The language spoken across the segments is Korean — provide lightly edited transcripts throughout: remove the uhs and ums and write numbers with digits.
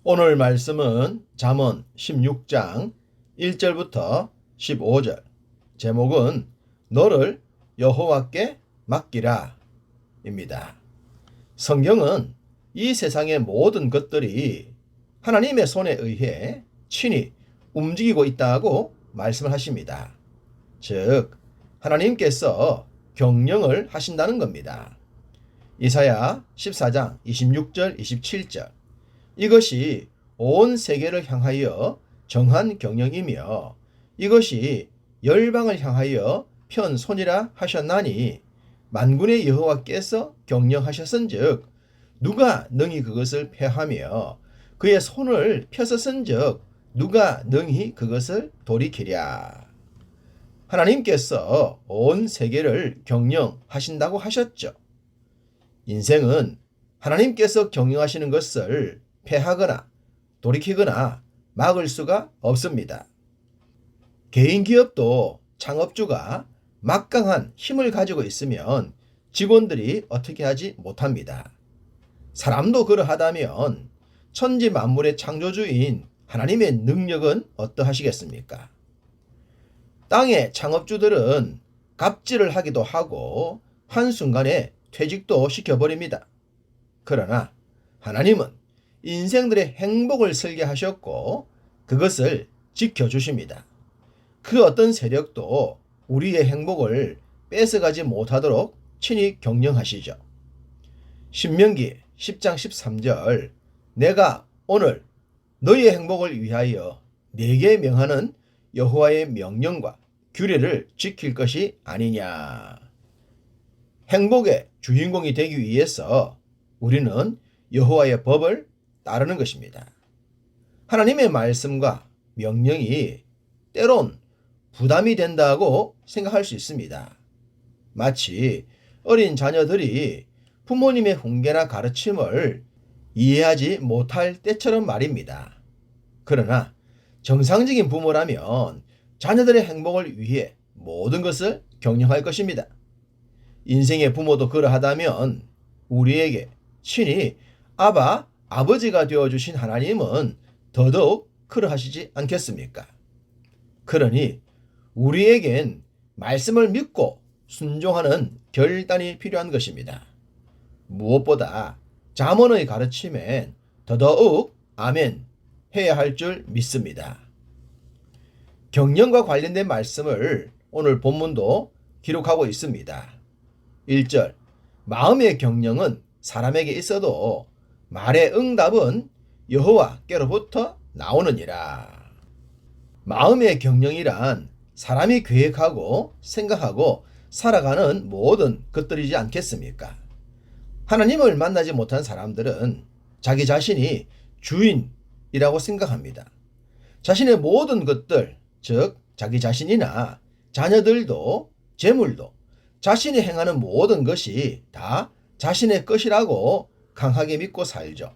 오늘 말씀은 잠언 16장 1절부터 15절. 제목은 너를 여호와께 맡기라 입니다. 성경은 이 세상의 모든 것들이 하나님의 손에 의해 친히 움직이고 있다고 말씀을 하십니다. 즉 하나님께서 경영을 하신다는 겁니다. 이사야 14장 26절 27절. 이것이 온 세계를 향하여 정한 경영이며 이것이 열방을 향하여 편 손이라 하셨나니 만군의 여호와께서 경영하셨은즉 누가 능히 그것을 폐하며 그의 손을 펴섰은즉 누가 능히 그것을 돌이키랴. 하나님께서 온 세계를 경영하신다고 하셨죠. 인생은 하나님께서 경영하시는 것을 폐하거나 돌이키거나 막을 수가 없습니다. 개인 기업도 창업주가 막강한 힘을 가지고 있으면 직원들이 어떻게 하지 못합니다. 사람도 그러하다면 천지 만물의 창조주인 하나님의 능력은 어떠하시겠습니까? 땅의 창업주들은 갑질을 하기도 하고 한순간에 퇴직도 시켜버립니다. 그러나 하나님은 인생들의 행복을 설계하셨고 그것을 지켜주십니다. 그 어떤 세력도 우리의 행복을 뺏어가지 못하도록 친히 경영하시죠. 신명기 10장 13절 내가 오늘 너희의 행복을 위하여 네게 명하는 여호와의 명령과 규례를 지킬 것이 아니냐. 행복의 주인공이 되기 위해서 우리는 여호와의 법을 따르는 것입니다. 하나님의 말씀과 명령이 때론 부담이 된다고 생각할 수 있습니다. 마치 어린 자녀들이 부모님의 훈계나 가르침을 이해하지 못할 때처럼 말입니다. 그러나 정상적인 부모라면 자녀들의 행복을 위해 모든 것을 경영할 것입니다. 인생의 부모도 그러하다면 우리에게 친히 아버지가 되어주신 하나님은 더더욱 그러하시지 않겠습니까? 그러니 우리에겐 말씀을 믿고 순종하는 결단이 필요한 것입니다. 무엇보다 잠언의 가르침엔 더더욱 아멘 해야 할 줄 믿습니다. 경영과 관련된 말씀을 오늘 본문도 기록하고 있습니다. 1절 마음의 경영은 사람에게 있어도 말의 응답은 여호와께로부터 나오느니라. 마음의 경영이란 사람이 계획하고 생각하고 살아가는 모든 것들이지 않겠습니까? 하나님을 만나지 못한 사람들은 자기 자신이 주인이라고 생각합니다. 자신의 모든 것들, 즉 자기 자신이나 자녀들도 재물도 자신이 행하는 모든 것이 다 자신의 것이라고 강하게 믿고 살죠.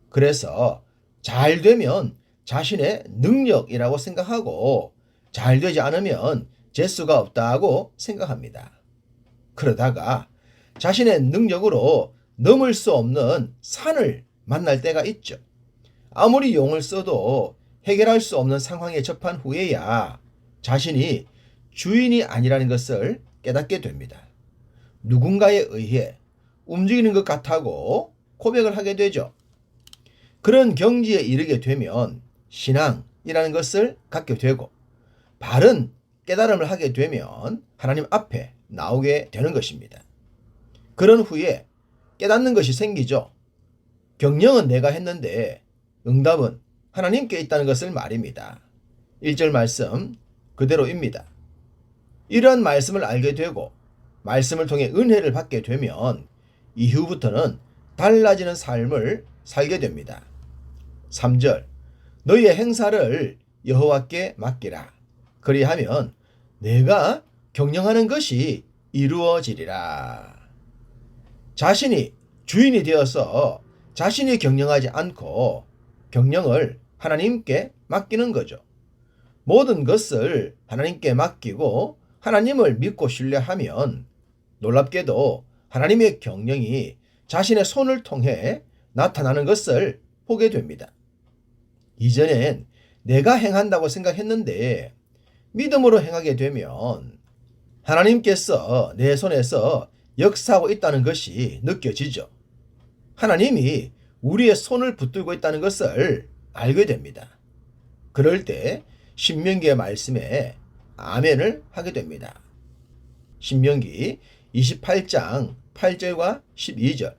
그래서 잘 되면 자신의 능력이라고 생각하고 잘 되지 않으면 재수가 없다고 생각합니다. 그러다가 자신의 능력으로 넘을 수 없는 산을 만날 때가 있죠. 아무리 용을 써도 해결할 수 없는 상황에 접한 후에야 자신이 주인이 아니라는 것을 깨닫게 됩니다. 누군가에 의해 움직이는 것 같다고 고백을 하게 되죠. 그런 경지에 이르게 되면 신앙이라는 것을 갖게 되고 바른 깨달음을 하게 되면 하나님 앞에 나오게 되는 것입니다. 그런 후에 깨닫는 것이 생기죠. 경영은 내가 했는데 응답은 하나님께 있다는 것을 말입니다. 1절 말씀 그대로입니다. 이러한 말씀을 알게 되고 말씀을 통해 은혜를 받게 되면 이후부터는 달라지는 삶을 살게 됩니다. 3절 너희의 행사를 여호와께 맡기라. 그리하면 내가 경영하는 것이 이루어지리라. 자신이 주인이 되어서 자신이 경영하지 않고 경영을 하나님께 맡기는 거죠. 모든 것을 하나님께 맡기고 하나님을 믿고 신뢰하면 놀랍게도 하나님의 경영이 자신의 손을 통해 나타나는 것을 보게 됩니다. 이전엔 내가 행한다고 생각했는데 믿음으로 행하게 되면 하나님께서 내 손에서 역사하고 있다는 것이 느껴지죠. 하나님이 우리의 손을 붙들고 있다는 것을 알게 됩니다. 그럴 때 신명기의 말씀에 아멘을 하게 됩니다. 신명기 28장 8절과 12절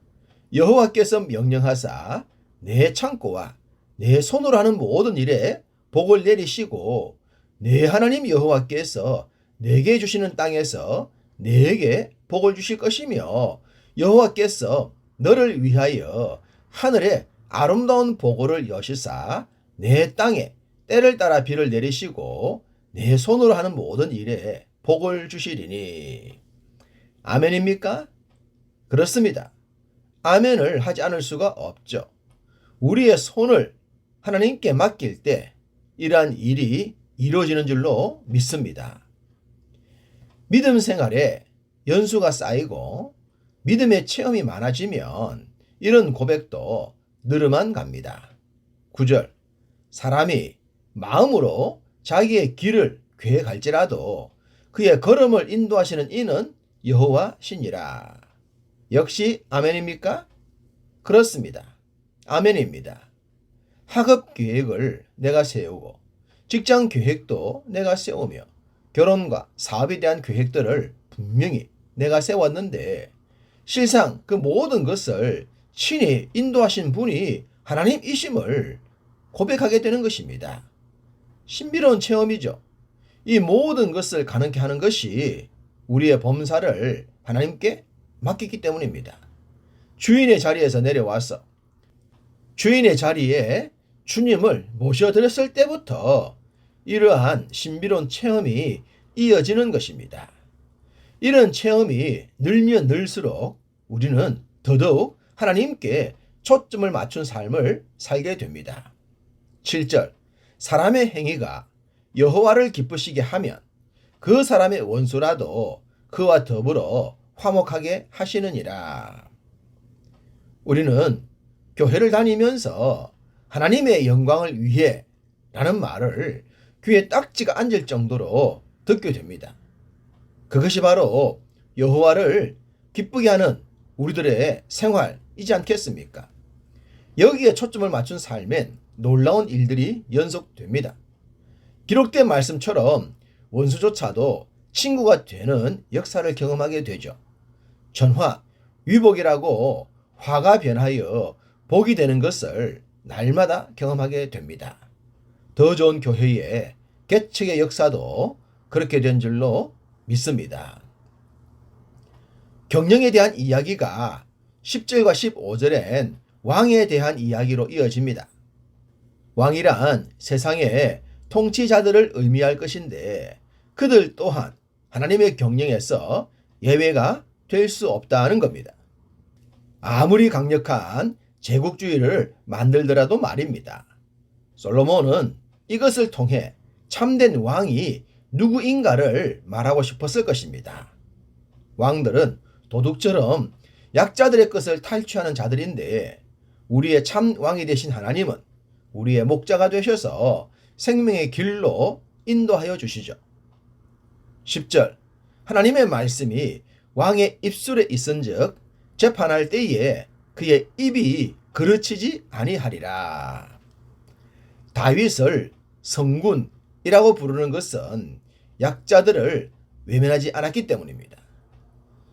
여호와께서 명령하사 내 창고와 내 손으로 하는 모든 일에 복을 내리시고 내 하나님 여호와께서 내게 주시는 땅에서 내게 복을 주실 것이며 여호와께서 너를 위하여 하늘에 아름다운 보고를 여시사 내 땅에 때를 따라 비를 내리시고 내 손으로 하는 모든 일에 복을 주시리니. 아멘입니까? 그렇습니다. 아멘을 하지 않을 수가 없죠. 우리의 손을 하나님께 맡길 때 이러한 일이 이루어지는 줄로 믿습니다. 믿음 생활에 연수가 쌓이고 믿음의 체험이 많아지면 이런 고백도 늘어만 갑니다. 9절 사람이 마음으로 자기의 길을 계획할지라도 그의 걸음을 인도하시는 이는 여호와시니라. 역시 아멘입니까? 그렇습니다. 아멘입니다. 학업 계획을 내가 세우고 직장 계획도 내가 세우며 결혼과 사업에 대한 계획들을 분명히 내가 세웠는데 실상 그 모든 것을 친히 인도하신 분이 하나님이심을 고백하게 되는 것입니다. 신비로운 체험이죠. 이 모든 것을 가능케 하는 것이 우리의 범사를 하나님께 맡겼기 때문입니다. 주인의 자리에서 내려와서 주인의 자리에 주님을 모셔드렸을 때부터 이러한 신비로운 체험이 이어지는 것입니다. 이런 체험이 늘면 늘수록 우리는 더더욱 하나님께 초점을 맞춘 삶을 살게 됩니다. 7절 사람의 행위가 여호와를 기쁘시게 하면 그 사람의 원수라도 그와 더불어 화목하게 하시느니라. 우리는 교회를 다니면서 하나님의 영광을 위해 라는 말을 귀에 딱지가 앉을 정도로 듣게 됩니다. 그것이 바로 여호와를 기쁘게 하는 우리들의 생활이지 않겠습니까? 여기에 초점을 맞춘 삶엔 놀라운 일들이 연속됩니다. 기록된 말씀처럼 원수조차도 친구가 되는 역사를 경험하게 되죠. 전화, 위복이라고 화가 변하여 복이 되는 것을 날마다 경험하게 됩니다. 더 좋은 교회의 개척의 역사도 그렇게 된 줄로 믿습니다. 경영에 대한 이야기가 10절과 15절엔 왕에 대한 이야기로 이어집니다. 왕이란 세상의 통치자들을 의미할 것인데 그들 또한 하나님의 경영에서 예외가 될 수 없다는 겁니다. 아무리 강력한 제국주의를 만들더라도 말입니다. 솔로몬은 이것을 통해 참된 왕이 누구인가를 말하고 싶었을 것입니다. 왕들은 도둑처럼 약자들의 것을 탈취하는 자들인데 우리의 참 왕이 되신 하나님은 우리의 목자가 되셔서 생명의 길로 인도하여 주시죠. 10절 하나님의 말씀이 왕의 입술에 있은즉 재판할 때에 그의 입이 그르치지 아니하리라. 다윗을 성군이라고 부르는 것은 약자들을 외면하지 않았기 때문입니다.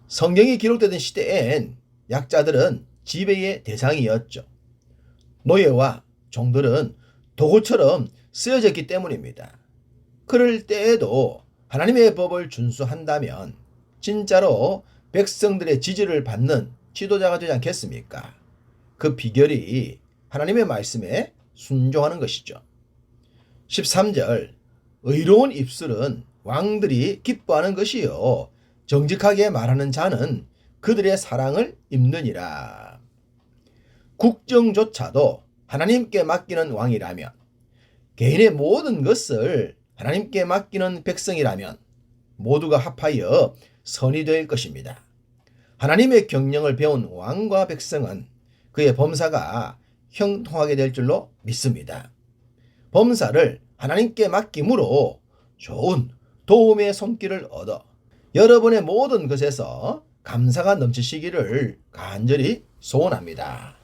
성경이 기록되던 시대엔 약자들은 지배의 대상이었죠. 노예와 종들은 도구처럼 쓰여졌기 때문입니다. 그럴 때에도 하나님의 법을 준수한다면 진짜로 백성들의 지지를 받는 지도자가 되지 않겠습니까? 그 비결이 하나님의 말씀에 순종하는 것이죠. 13절 의로운 입술은 왕들이 기뻐하는 것이요 정직하게 말하는 자는 그들의 사랑을 입느니라. 국정조차도 하나님께 맡기는 왕이라면 개인의 모든 것을 하나님께 맡기는 백성이라면 모두가 합하여 선이 될 것입니다. 하나님의 경영을 배운 왕과 백성은 그의 범사가 형통하게 될 줄로 믿습니다. 범사를 하나님께 맡김으로 좋은 도움의 손길을 얻어 여러분의 모든 것에서 감사가 넘치시기를 간절히 소원합니다.